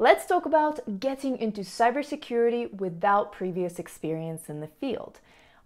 Let's talk about getting into cybersecurity without previous experience in the field.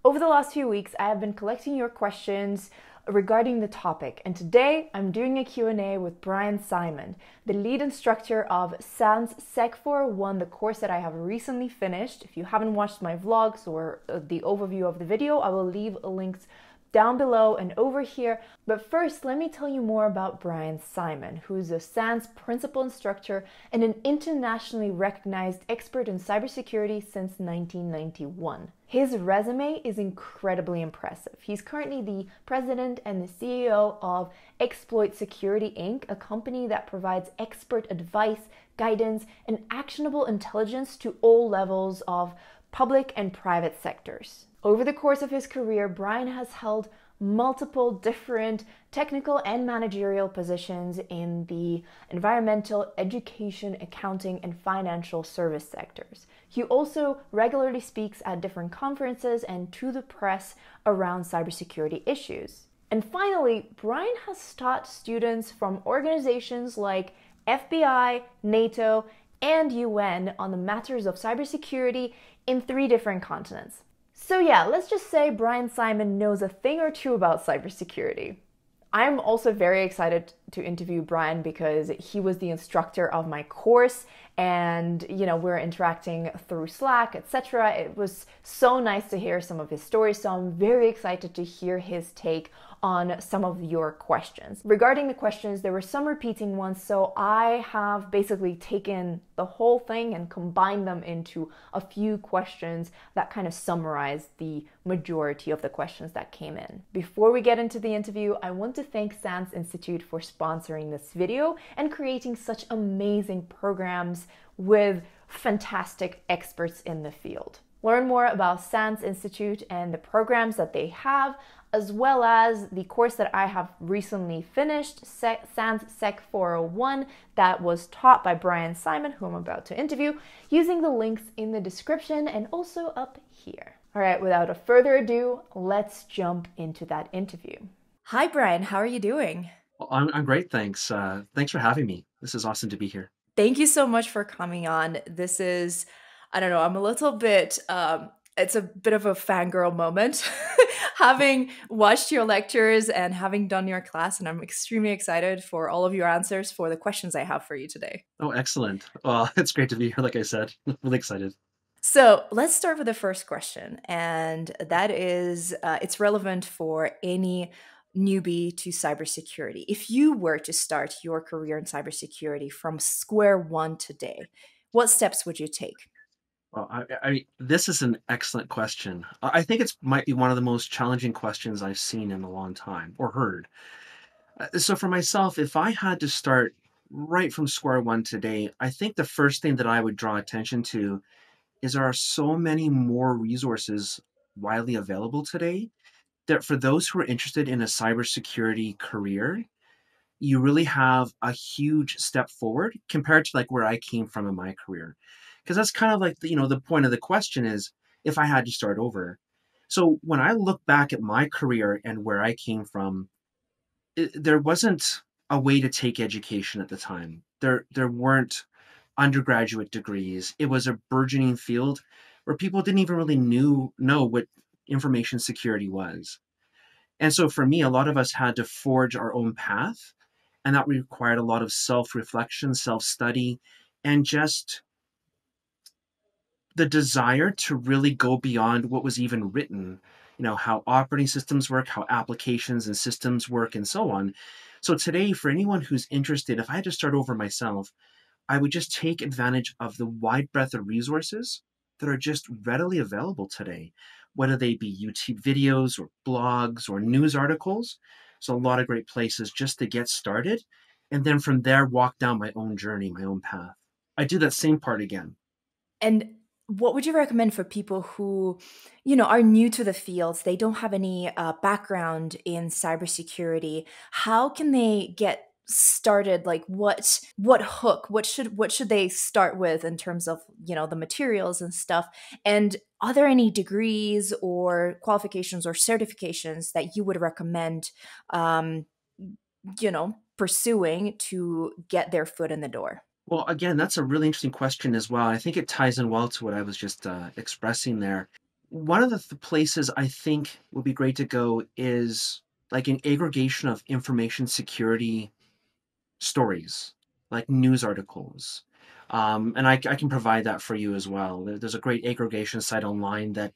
Over the last few weeks, I have been collecting your questions regarding the topic, and today I'm doing a Q&A with Bryan Simon, the lead instructor of SANS Sec 401, the course that I have recently finished. If you haven't watched my vlogs or the overview of the video, I will leave links down below and over here. But first, let me tell you more about Bryan Simon, who's a SANS Principal Instructor and an internationally recognized expert in cybersecurity since 1991. His resume is incredibly impressive. He's currently the president and the CEO of Xploit Security Inc., a company that provides expert advice, guidance, and actionable intelligence to all levels of public and private sectors. Over the course of his career, Bryan has held multiple different technical and managerial positions in the environmental, education, accounting, and financial service sectors. He also regularly speaks at different conferences and to the press around cybersecurity issues. And finally, Bryan has taught students from organizations like FBI, NATO, and UN on the matters of cybersecurity in 3 different continents. So yeah, let's just say Bryan Simon knows a thing or two about cybersecurity. I'm also very excited to interview Bryan because he was the instructor of my course, and we're interacting through Slack, etc. It was so nice to hear some of his stories, so I'm very excited to hear his take on some of your questions. Regarding the questions, there were some repeating ones, so I have basically taken the whole thing and combined them into a few questions that kind of summarize the majority of the questions that came in. Before we get into the interview, I want to thank SANS Institute for sponsoring this video and creating such amazing programs with fantastic experts in the field. Learn more about SANS Institute and the programs that they have, as well as the course that I have recently finished, SANS Sec 401, that was taught by Bryan Simon, who I'm about to interview, using the links in the description and also up here. All right, without further ado, let's jump into that interview. Hi, Bryan. How are you doing? Well, I'm great, thanks. Thanks for having me. This is awesome to be here. Thank you so much for coming on. This is, I don't know, I'm a little bit, it's a bit of a fangirl moment having watched your lectures and having done your class, and I'm extremely excited for all of your answers for the questions I have for you today. Oh, excellent. Well, it's great to be here, like I said. Really excited. So let's start with the first question, and that is, it's relevant for any newbie to cybersecurity. If you were to start your career in cybersecurity from square one today, what steps would you take? Well, this is an excellent question. I think it's might be one of the most challenging questions I've seen in a long time or heard. So for myself, if I had to start right from square one today, I think the first thing that I would draw attention to is there are so many more resources widely available today that for those who are interested in a cybersecurity career, you really have a huge step forward compared to like where I came from in my career. Because that's kind of like the point of the question is if I had to start over. So when I look back at my career and where I came from, there wasn't a way to take education at the time. There weren't undergraduate degrees. It was a burgeoning field where people didn't even really know what information security was. And so for me, a lot of us had to forge our own path, and that required a lot of self-reflection, self-study, and just the desire to really go beyond what was even written, how operating systems work, how applications and systems work, and so on. So today, for anyone who's interested, if I had to start over myself, I would just take advantage of the wide breadth of resources that are just readily available today, whether they be YouTube videos or blogs or news articles. So a lot of great places just to get started. And then from there, walk down my own journey, my own path. I do that same part again. And what would you recommend for people who, are new to the fields? They don't have any background in cybersecurity. How can they get started? Like, what hook? What should they start with in terms of the materials and stuff? And are there any degrees or qualifications or certifications that you would recommend? Pursuing to get their foot in the door? Well, again, that's a really interesting question as well. I think it ties in well to what I was just expressing there. One of the places I think would be great to go is like an aggregation of information security stories, like news articles. And I can provide that for you as well. There's a great aggregation site online that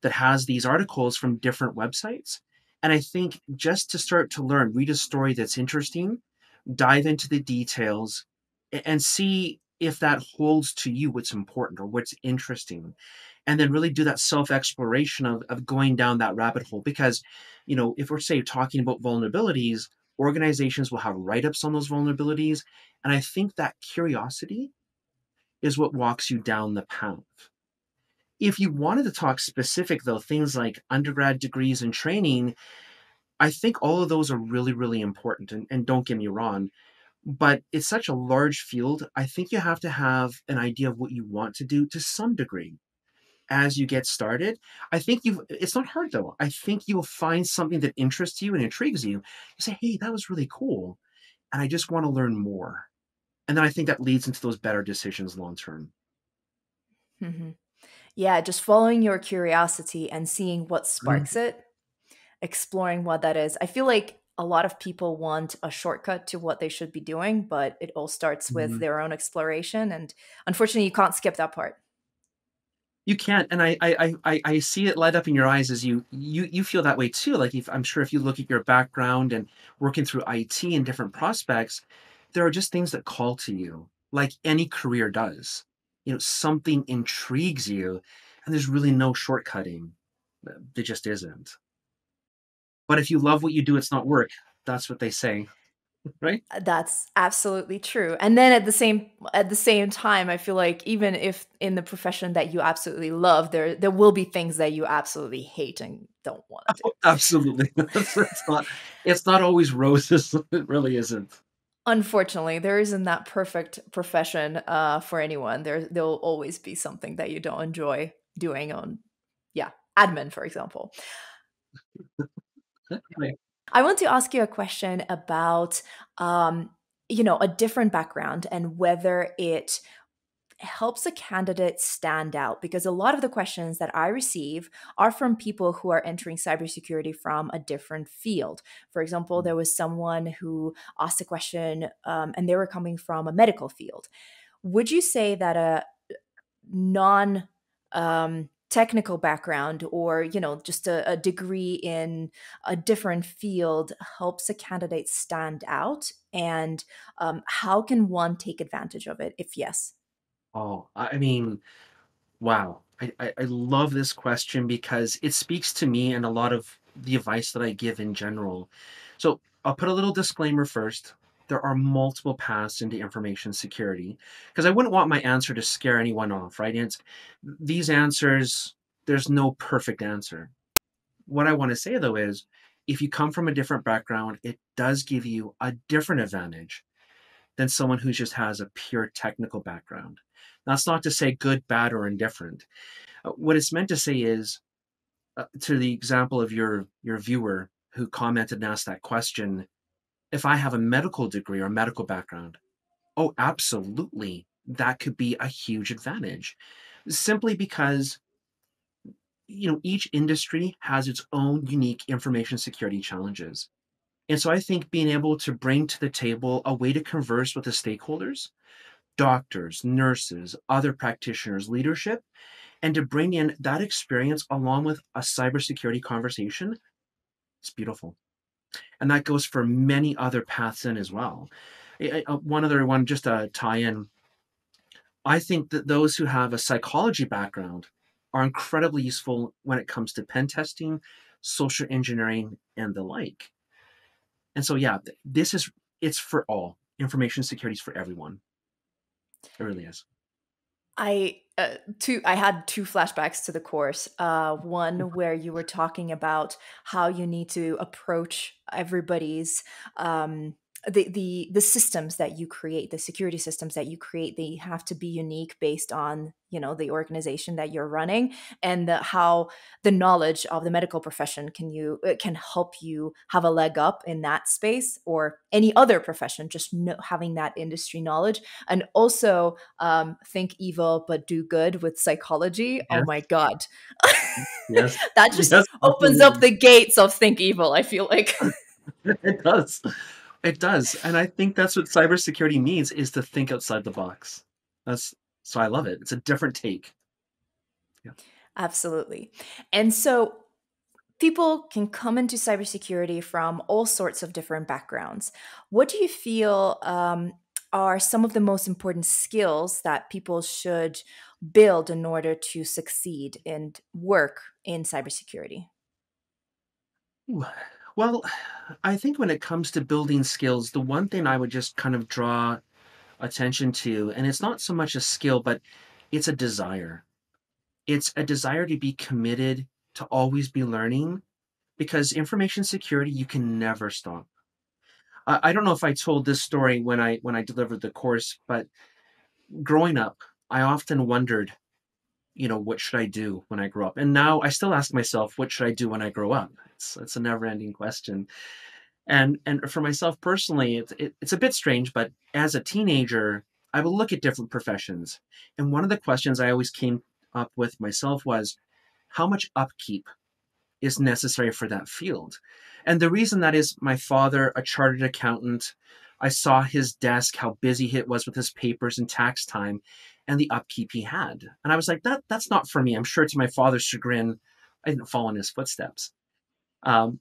has these articles from different websites. And I think just to start to learn, read a story that's interesting, dive into the details, and see if that holds to you what's important or what's interesting. And then really do that self exploration of going down that rabbit hole. Because, if we're, say, talking about vulnerabilities, organizations will have write ups on those vulnerabilities. And I think that curiosity is what walks you down the path. If you wanted to talk specific, though, things like undergrad degrees and training, I think all of those are really, really important. And don't get me wrong, but it's such a large field. I think you have to have an idea of what you want to do to some degree as you get started. I think it's not hard though. I think you'll find something that interests you and intrigues you. You say, hey, that was really cool. And I just want to learn more. And then I think that leads into those better decisions long term. Hmm. Yeah, just following your curiosity and seeing what sparks it, exploring what that is. I feel like a lot of people want a shortcut to what they should be doing, but it all starts with Mhm. their own exploration. And unfortunately, you can't skip that part. You can't, and I see it light up in your eyes as you feel that way too. Like if I'm sure if you look at your background and working through IT and different prospects, there are just things that call to you, like any career does. Something intrigues you, and there's really no shortcutting. There just isn't. But if you love what you do, it's not work. That's what they say, right? That's absolutely true. And then at the same time, I feel like even if in the profession that you absolutely love, there will be things that you absolutely hate and don't want to do. Absolutely. It's not always roses. It really isn't. Unfortunately, there isn't that perfect profession for anyone. There'll always be something that you don't enjoy doing on, yeah, admin, for example. Right. I want to ask you a question about, um, a different background and whether it helps a candidate stand out, because a lot of the questions that I receive are from people who are entering cybersecurity from a different field. For example, there was someone who asked a question and they were coming from a medical field. Would you say that a non technical background, or just a degree in a different field, helps a candidate stand out, and how can one take advantage of it if yes? Oh, I mean, wow. I love this question because it speaks to me and a lot of the advice that I give in general. So I'll put a little disclaimer first. There are multiple paths into information security because I wouldn't want my answer to scare anyone off, right? These answers, there's no perfect answer. What I want to say though is if you come from a different background, it does give you a different advantage than someone who just has a pure technical background. That's not to say good, bad, or indifferent. What it's meant to say is, to the example of your viewer who commented and asked that question, if I have a medical degree or medical background, oh, absolutely, that could be a huge advantage. Simply because each industry has its own unique information security challenges. And so I think being able to bring to the table a way to converse with the stakeholders, doctors, nurses, other practitioners, leadership, and to bring in that experience along with a cybersecurity conversation, it's beautiful. And that goes for many other paths in as well. One other one, just to tie in, I think that those who have a psychology background are incredibly useful when it comes to pen testing, social engineering, and the like. And so, yeah, it's for all. Information security is for everyone. It really is. I had two flashbacks to the course. One where you were talking about how you need to approach everybody's the systems that you create, the security systems that you create, they have to be unique based on, the organization that you're running, and how the knowledge of the medical profession can help you have a leg up in that space, or any other profession, just having that industry knowledge. And also, think evil but do good with psychology. Oh Yes, my god. yes, That just yes, opens up absolutely. the gates of think evil, I feel like. It does. It does. And I think that's what cybersecurity means, is to think outside the box. That's so I love it. It's a different take. Yeah. Absolutely. And so people can come into cybersecurity from all sorts of different backgrounds. What do you feel are some of the most important skills that people should build in order to succeed and work in cybersecurity? Ooh. Well, I think when it comes to building skills, the one thing I would just kind of draw attention to, and it's not so much a skill, but it's a desire. It's a desire to be committed, to always be learning, because information security, you can never stop. I don't know if I told this story when I delivered the course, but growing up, I often wondered, what should I do when I grow up? And now I still ask myself, what should I do when I grow up? It's a never-ending question. And for myself personally, it's a bit strange, but as a teenager, I would look at different professions. And one of the questions I always came up with myself was, how much upkeep is necessary for that field? And the reason that is, my father, a chartered accountant, I saw his desk, how busy it was with his papers and tax time, and the upkeep he had. And I was like, that's not for me. I'm sure to my father's chagrin, I didn't follow in his footsteps. Um,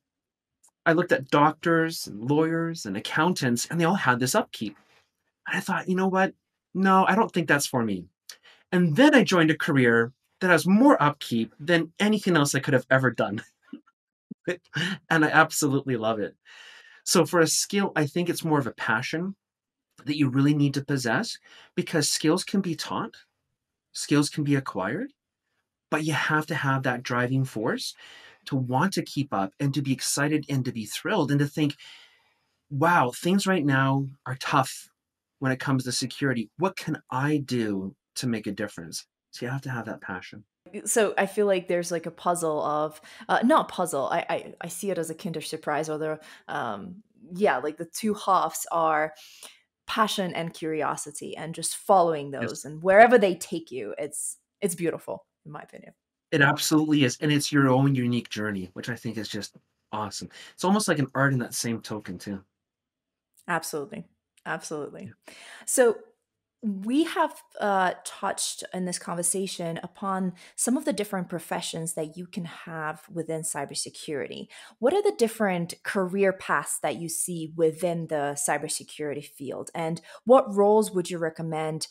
I looked at doctors and lawyers and accountants, and they all had this upkeep. And I thought, you know what? No, I don't think that's for me. And then I joined a career that has more upkeep than anything else I could have ever done. And I absolutely love it. So for a skill, I think it's more of a passion that you really need to possess, because skills can be taught, skills can be acquired, but you have to have that driving force to want to keep up and to be excited and to be thrilled and to think, wow, things right now are tough when it comes to security. What can I do to make a difference? So you have to have that passion. So I feel like there's like a puzzle of not puzzle. I see it as a Kinder Surprise, or the yeah, like the two halves are passion and curiosity, and just following Yes, those, and wherever they take you, it's beautiful in my opinion. it absolutely is. And it's your own unique journey, which I think is just awesome. It's almost like an art in that same token, too. Absolutely. Absolutely. Yeah. So we have touched in this conversation upon some of the different professions that you can have within cybersecurity. What are the different career paths that you see within the cybersecurity field, and what roles would you recommend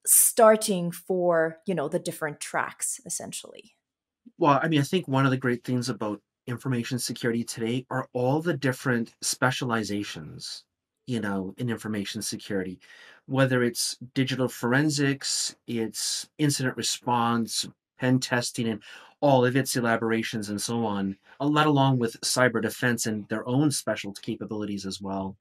starting for, the different tracks essentially? Well, I mean, I think one of the great things about information security today are all the different specializations, in information security, whether it's digital forensics, it's incident response, pen testing, and all of its elaborations and so on, let along with cyber defense and their own special capabilities as well.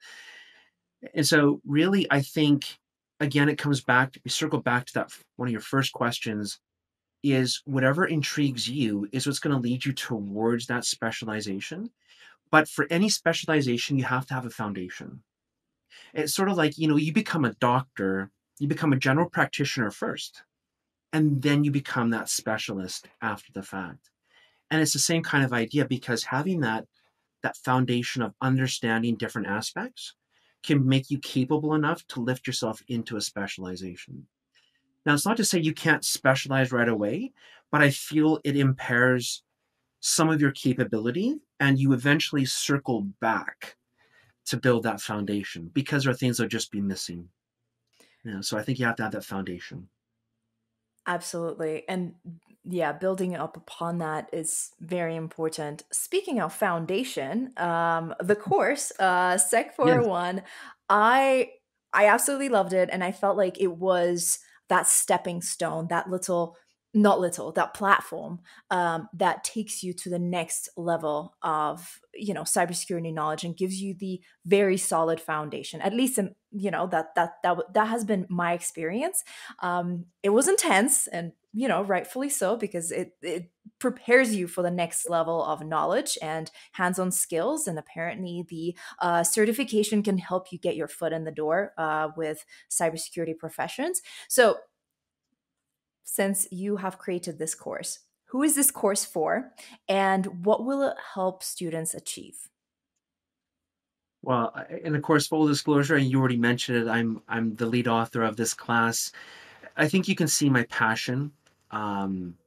And so, really, I think, again, it comes back, we circle back to that one of your first questions, is whatever intrigues you is what's going to lead you towards that specialization. But for any specialization, you have to have a foundation. It's sort of like, you become a doctor, you become a general practitioner first, and then you become that specialist after the fact. And it's the same kind of idea, because having that foundation of understanding different aspects can make you capable enough to lift yourself into a specialization. Now, it's not to say you can't specialize right away, but I feel it impairs some of your capability, and you eventually circle back to build that foundation because there are things that will just be missing. So I think you have to have that foundation. Absolutely. And yeah, building up upon that is very important. Speaking of foundation, the course, Sec Yes. 401, I I absolutely loved it, and I felt like it was that stepping stone, that little not little, that platform that takes you to the next level of, cybersecurity knowledge and gives you the very solid foundation. At least, that has been my experience. It was intense, and rightfully so, because it prepares you for the next level of knowledge and hands-on skills. And apparently, the certification can help you get your foot in the door with cybersecurity professions. So since you have created this course, who is this course for, and what will it help students achieve? Well, and of course, full disclosure, and you already mentioned it, I'm the lead author of this class. I think you can see my passion um,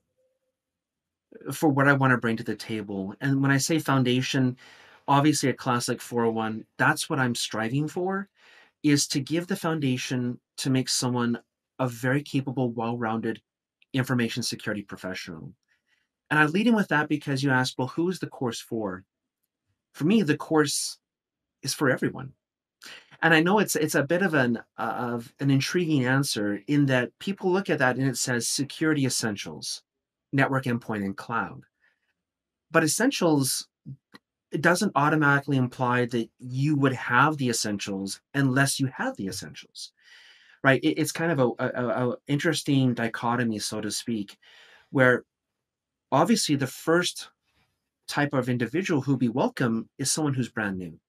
for what I want to bring to the table. And when I say foundation, obviously a class like 401, that's what I'm striving for, is to give the foundation to make someone a very capable, well-rounded information security professional. And I lead in with that because you asked, well, who is the course for? For me, the course is for everyone. And I know it's a bit of an intriguing answer in that people look at that and it says security essentials, network, endpoint, and cloud. But essentials, it doesn't automatically imply that you would have the essentials unless you have the essentials, right? It's kind of a interesting dichotomy, so to speak, where obviously the first type of individual who'd be welcome is someone who's brand new.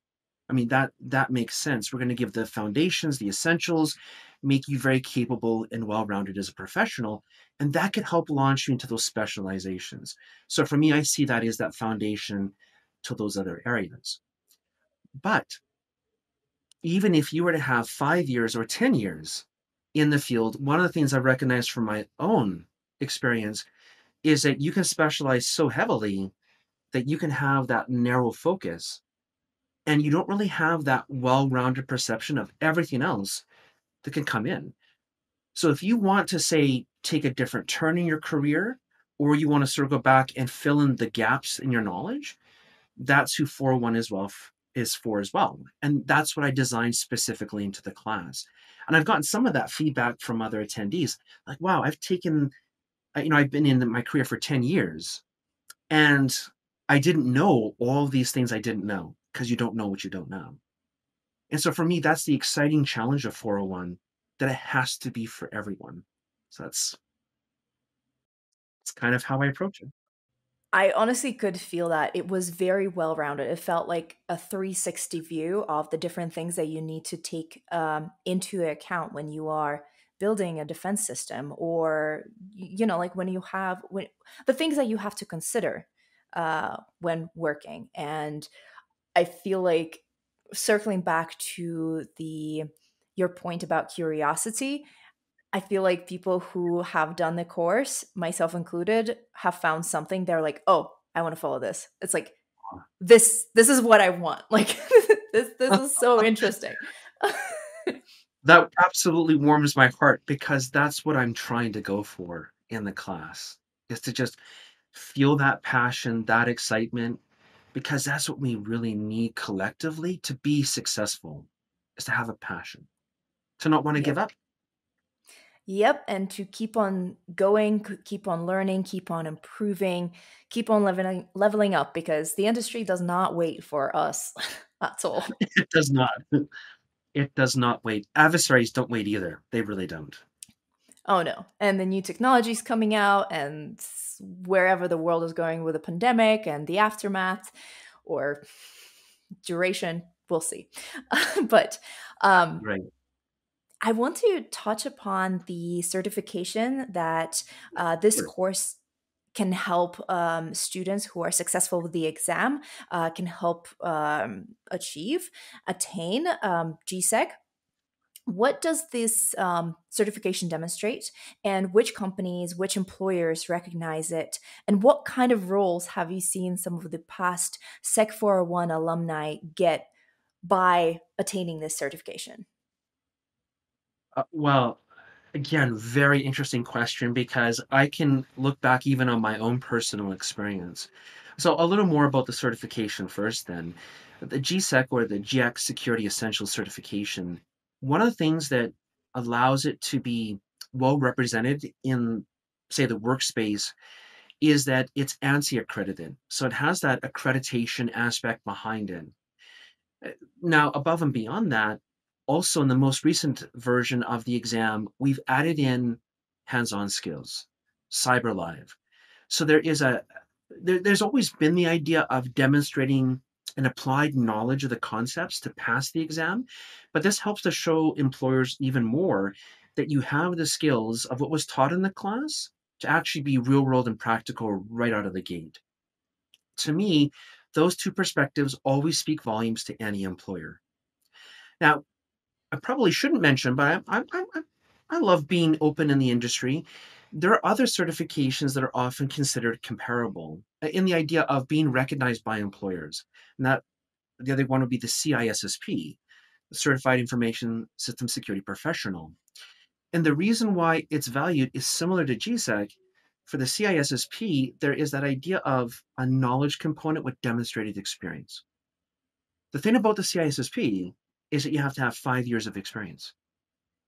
I mean, that makes sense. We're going to give the foundations, the essentials, make you very capable and well-rounded as a professional, and that could help launch you into those specializations. So for me, I see that as that foundation to those other areas. But even if you were to have 5 years or 10 years in the field, one of the things I recognize from my own experience is that you can specialize so heavily that you can have that narrow focus and you don't really have that well-rounded perception of everything else that can come in. So if you want to say take a different turn in your career, or you want to circle back and fill in the gaps in your knowledge, that's who 401 is for as well. And that's what I designed specifically into the class. And I've gotten some of that feedback from other attendees, like, wow, I've been in my career for 10 years and I didn't know all these things I didn't know, because you don't know what you don't know. And so for me, that's the exciting challenge of 401, that it has to be for everyone. So it's kind of how I approach it. I honestly could feel that it was very well rounded. It felt like a 360 view of the different things that you need to take into account when you are building a defense system, or like when the things that you have to consider when working. And I feel like, circling back to the your point about curiosity, I feel like people who have done the course, myself included, have found something they're like, "Oh, I want to follow this." It's like, this is what I want. Like this is so interesting. That absolutely warms my heart because that's what I'm trying to go for in the class, is to just feel that passion, that excitement, because that's what we really need collectively to be successful, is to have a passion, to not want to give Yep. up. Yep, and to keep on going, keep on learning, keep on improving, keep on leveling up, because the industry does not wait for us at all. It does not. It does not wait. Adversaries don't wait either. They really don't. Oh no. And the new technologies coming out, and wherever the world is going with the pandemic and the aftermath or duration, we'll see. But um, Right. I want to touch upon the certification that this Sure. course can help students who are successful with the exam, can help attain GSEC. What does this certification demonstrate, and which companies, which employers recognize it, and what kind of roles have you seen some of the past Sec 401 alumni get by attaining this certification? Well, again, very interesting question because I can look back even on my own personal experience. So, a little more about the certification first, then. The GSEC, or the GX Security Essentials certification, one of the things that allows it to be well represented in say, the workspace is that it's ANSI accredited. So it has that accreditation aspect behind it. Uh, Now, above and beyond that, also in the most recent version of the exam, we've added in hands-on skills, cyber live. So there's always been the idea of demonstrating an applied knowledge of the concepts to pass the exam, but this helps to show employers even more that you have the skills of what was taught in the class to actually be real world and practical right out of the gate. To me, those two perspectives always speak volumes to any employer. Now, I probably shouldn't mention, but I love being open in the industry. There are other certifications that are often considered comparable in the idea of being recognized by employers. And that the other one would be the CISSP, the Certified Information System Security Professional. And the reason why it's valued is similar to GSEC. For the CISSP, there is that idea of a knowledge component with demonstrated experience. The thing about the CISSP is that you have to have 5 years of experience.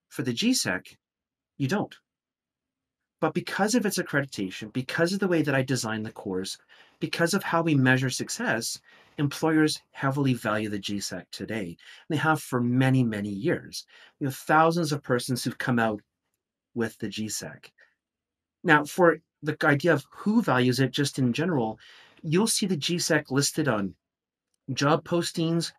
For the GSEC, you don't. But because of its accreditation, because of the way that I designed the course, because of how we measure success, employers heavily value the GSEC today. They have for many, many years. We have thousands of persons who've come out with the GSEC. Now, for the idea of who values it just in general, you'll see the GSEC listed on job postings,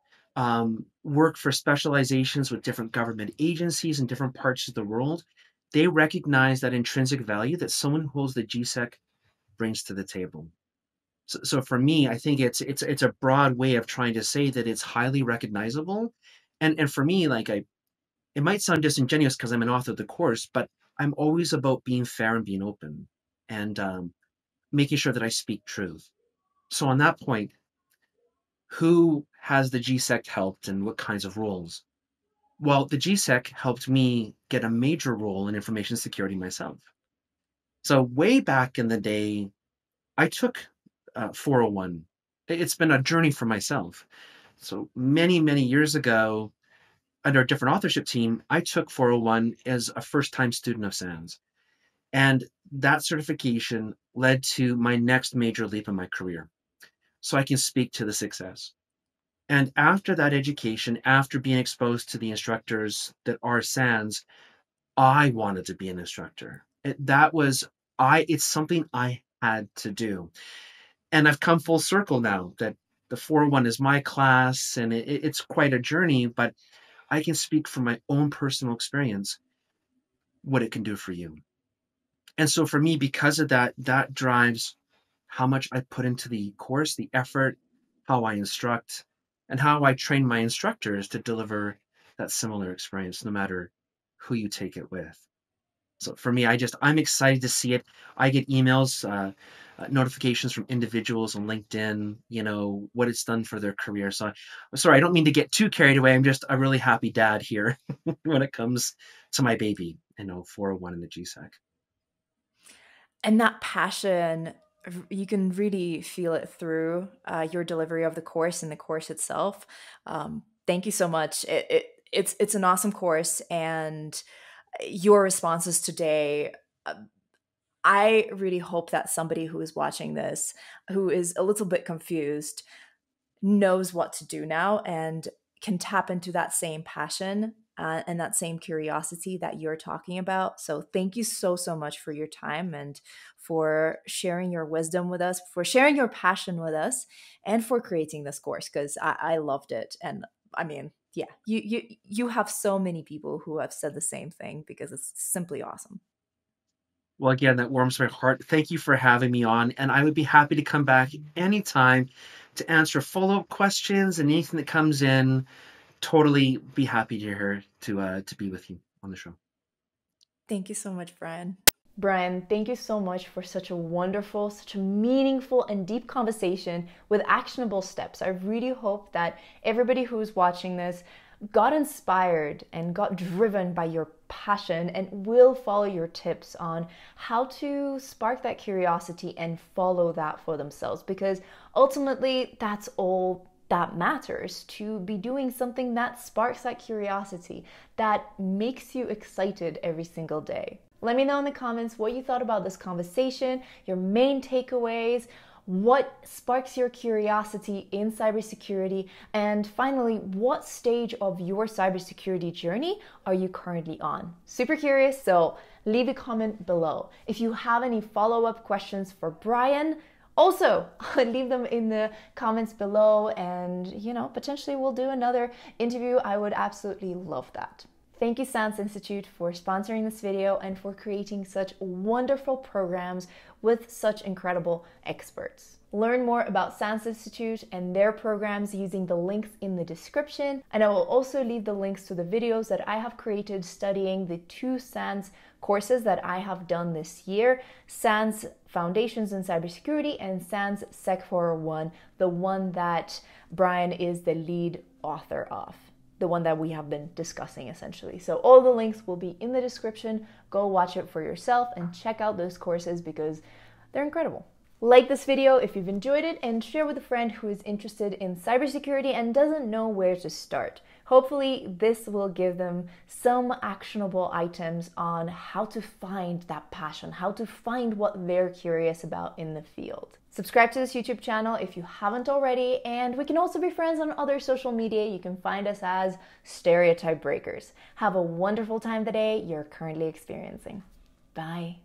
work for specializations with different government agencies in different parts of the world. They recognize that intrinsic value that someone who holds the GSEC brings to the table. So for me, I think it's a broad way of trying to say that it's highly recognizable. And for me, it might sound disingenuous because I'm an author of the course, but I'm always about being fair and being open and making sure that I speak truth. So on that point, who has the GSEC helped and what kinds of roles? Well, the GSEC helped me get a major role in information security myself. So way back in the day, I took 401. It's been a journey for myself. So many, many years ago, under a different authorship team, I took 401 as a first-time student of SANS. And that certification led to my next major leap in my career. So I can speak to the success. And after that education, after being exposed to the instructors that are SANS, I wanted to be an instructor. It's something I had to do. And I've come full circle now that the 401 is my class and it's quite a journey, but I can speak from my own personal experience what it can do for you. And so for me, because of that, that drives how much I put into the course, the effort, how I instruct, and how I train my instructors to deliver that similar experience, no matter who you take it with. So for me, I'm excited to see it. I get emails, notifications from individuals on LinkedIn, what it's done for their career. So I'm sorry, I don't mean to get too carried away. I'm just a really happy dad here when it comes to my baby, 401 in the GSEC. And that passion, you can really feel it through your delivery of the course and the course itself. Thank you so much. It's an awesome course, and your responses today. I really hope that somebody who is watching this, who is a little bit confused, knows what to do now and can tap into that same passion and that same curiosity that you're talking about. So, thank you so, so much for your time and for sharing your wisdom with us, for sharing your passion with us, and for creating this course because I loved it. And I mean, yeah, you have so many people who have said the same thing because it's simply awesome. Well, again, that warms my heart. Thank you for having me on, and I would be happy to come back anytime to answer follow-up questions and anything that comes in. Totally be happy to hear to be with you on the show. Thank you so much, Bryan. Bryan, thank you so much for such a wonderful, such a meaningful and deep conversation with actionable steps. I really hope that everybody who's watching this got inspired and got driven by your passion and will follow your tips on how to spark that curiosity and follow that for themselves, because ultimately that's all that matters, to be doing something that sparks that curiosity, that makes you excited every single day. Let me know in the comments what you thought about this conversation, your main takeaways, what sparks your curiosity in cybersecurity, and finally, what stage of your cybersecurity journey are you currently on? Super curious, so leave a comment below. If you have any follow-up questions for Bryan, also leave them in the comments below, and potentially we'll do another interview. I would absolutely love that. Thank you, SANS Institute, for sponsoring this video and for creating such wonderful programs with such incredible experts. Learn more about SANS Institute and their programs using the links in the description, and I will also leave the links to the videos that I have created studying the 2 SANS courses that I have done this year, SANS Foundations in Cybersecurity and SANS Sec 401, the one that Bryan is the lead author of, the one that we have been discussing essentially. So all the links will be in the description. Go watch it for yourself and check out those courses because they're incredible. Like this video if you've enjoyed it, and share with a friend who is interested in cybersecurity and doesn't know where to start. Hopefully this will give them some actionable items on how to find that passion, how to find what they're curious about in the field. Subscribe to this YouTube channel if you haven't already, and we can also be friends on other social media. You can find us as Stereotype Breakers. Have a wonderful time the day you're currently experiencing. Bye.